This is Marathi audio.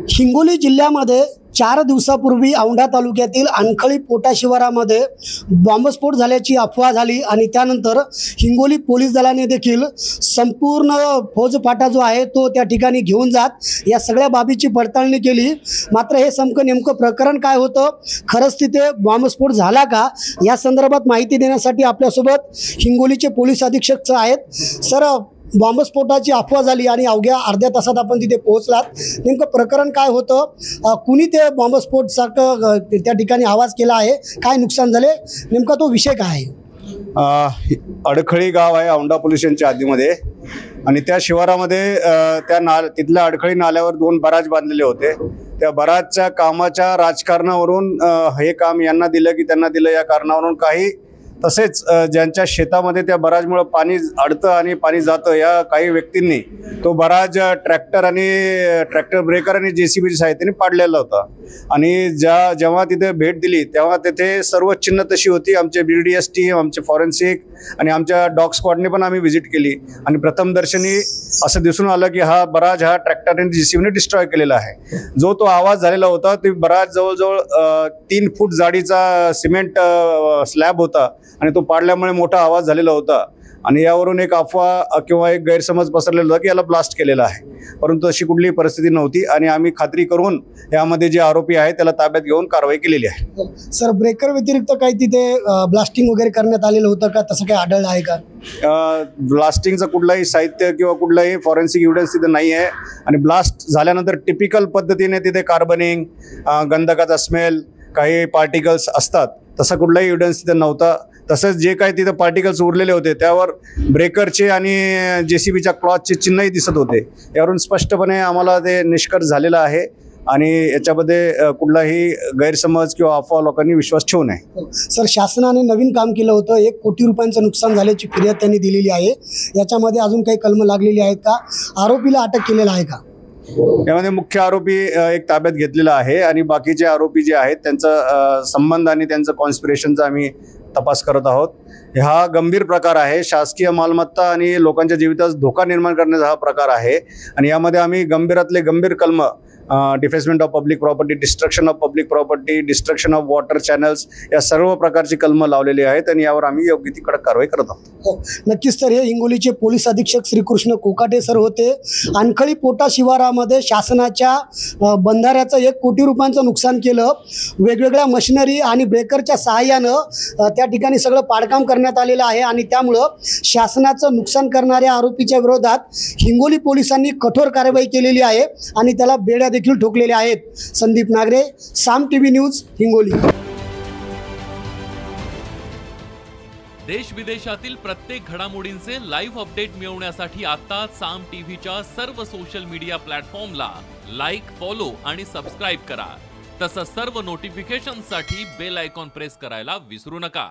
हिंगोली जिल्ह्यामध्ये 4 दिवसापूर्वी औंढा तालुक्यातील अनखळी पोटा शिवारामध्ये बॉम्बस्फोट झाल्याची अफवा झाली आणि त्यानंतर हिंगोली पोलीस दलाने देखील संपूर्ण फौजफाटा जो आहे तो त्या ठिकाणी घेऊन जात या सगळ्या बाबीची पडताळणी केली। मात्र हे नेमकं प्रकरण काय होतं, खरंच तिथे बॉम्बस्फोट झाला का, या संदर्भात माहिती देण्यासाठी आपल्यासोबत हिंगोलीचे पोलीस अधीक्षक आहेत। सर, बॉम्बस्फोटाची अफवा झाली आणि अवघ्या अर्ध्या तासात आपण तिथे पोहोचलात, नेमकं प्रकरण काय होतं, कुणी ते बॉम्बस्फोट सारखं त्या ठिकाणी आवाज केला आहे, काय नुकसान झाले, नेमका तो विषय काय आहे? अडखळी गाव आहे औंढा पोलीस स्टेशनच्या हद्दीमध्ये आणि त्या शिवारामध्ये तिथल्या अडखळी नाल्यावर 2 बराज बांधलेले होते। त्या बराजच्या कामाच्या राजकारणावरून हे काम यांना दिलं की त्यांना दिलं या कारणावरून काही, तसेच ज्यांच्या शेतामध्ये त्या बराजमुळे पाणी अडतं आणि पाणी जातं या काही व्यक्तींनी तो बराज ट्रॅक्टर ब्रेकर आणि JCBच्या सहाय्याने पाडलेला होता। आणि जेव्हा तिथे भेट दिली तेव्हा तिथे सर्व चिन्ह तशी होती। आमचे BDS टीम, आमचे फॉरेन्सिक आणि आमच्या डॉग स्क्वॉडने पण आम्ही व्हिजिट केली आणि प्रथमदर्शनी असं दिसून आलं की हा बराज ट्रॅक्टर आणि JCBने डिस्ट्रॉय केलेला आहे। जो तो आवाज झालेला होता ते बराज जवळजवळ 3 फूट जाडीचा सिमेंट स्लॅब होता आणि तो पाडल्यामुळे मोठा आवाज झालेला होता आणि यावरून एक अफवा किंवा एक गैरसमज पसरलेला होता की याला ब्लास्ट केलेला आहे, परंतु अशी कुठलीही परिस्थिती नव्हती आणि आम्ही खात्री करून यामध्ये जे आरोपी आहे त्याला ताब्यात घेऊन कारवाई केलेली आहे। सर, ब्रेकर व्यतिरिक्त काही तिथे ब्लास्टिंग वगैरे करण्यात आलेलं होतं का, तसं काही आढळलं आहे का? ब्लास्टिंगचं कुठलाही साहित्य किंवा कुठलाही फॉरेन्सिक एव्हिडन्स तिथे नाही आहे आणि ब्लास्ट झाल्यानंतर टिपिकल पद्धतीने तिथे कार्बनिंग, गंधकाचा स्मेल, काही पार्टिकल्स असतात, तसा कुठलाही एव्हिडन्स तिथे नव्हता। तसंच जे काही तिथे पार्टिकल्स उरलेले होते त्यावर ब्रेकरचे आणि JCBच्या क्लॉथचे चिन्हही दिसत होते। यावरून स्पष्टपणे आम्हाला ते निष्कर्ष झालेला आहे आणि याच्यामध्ये कुठलाही गैरसमज किंवा अफवा लोकांनी विश्वास ठेवू नये। सर, शासनाने नवीन काम केलं होतं, 1 कोटी रुपयांचं नुकसान झाल्याची फिर्याद त्यांनी दिलेली आहे, याच्यामध्ये अजून काही कलम लागलेली आहेत का, आरोपीला अटक केलेला आहे का? यामध्ये मुख्य आरोपी एक ताब्यात घेतलेला आहे आणि बाकीचे आरोपी जे आहेत त्यांचा संबंध आणि त्यांचं कॉन्स्पिरेशनचा आम्ही तपास करत आहोत। हा गंभीर प्रकार आहे, शासकीय मालमत्ता आणि लोकांच्या जीवितास धोका निर्माण करण्याचा हा प्रकार आहे आणि यामध्ये आम्ही गंभीरातले गंभीर कलम defacement of public property, destruction of public property, destruction of water channels या सर्व प्रकारची कलमं लावलेली आहेत आणि यावर आम्ही योग्य ती कडक कारवाई करत आहोत। नक्कीच सर, हे हिंगोलीचे पोलीस अधीक्षक श्रीकृष्ण कोकाटे सर होते। अनखळी पोटा शिवारामध्ये शासनाच्या बंधाऱ्याचं 1 कोटी रुपयांचं नुकसान केलं, वेगवेगळ्या मशिनरी आणि ब्रेकरच्या सहाय्यानं त्या ठिकाणी सगळं पाडकाम करण्यात आलेलं आहे आणि त्यामुळं शासनाचं नुकसान करणाऱ्या आरोपीच्या विरोधात हिंगोली पोलिसांनी कठोर कारवाई केलेली आहे आणि त्याला बेड्या देखील ठोकलेले आहेत। संदीप नागरे, साम TV न्यूज, हिंगोली। देश विदेशातील प्रत्येक घडामोडींचे लाईव्ह अपडेट मिळवण्यासाठी आता साम टीव्हीच्या सर्व सोशल मीडिया प्लॅटफॉर्मला लाईक, फॉलो आणि सबस्क्राईब करा। तसंच सर्व नोटिफिकेशनसाठी बेल आयकॉन प्रेस करायला विसरू नका।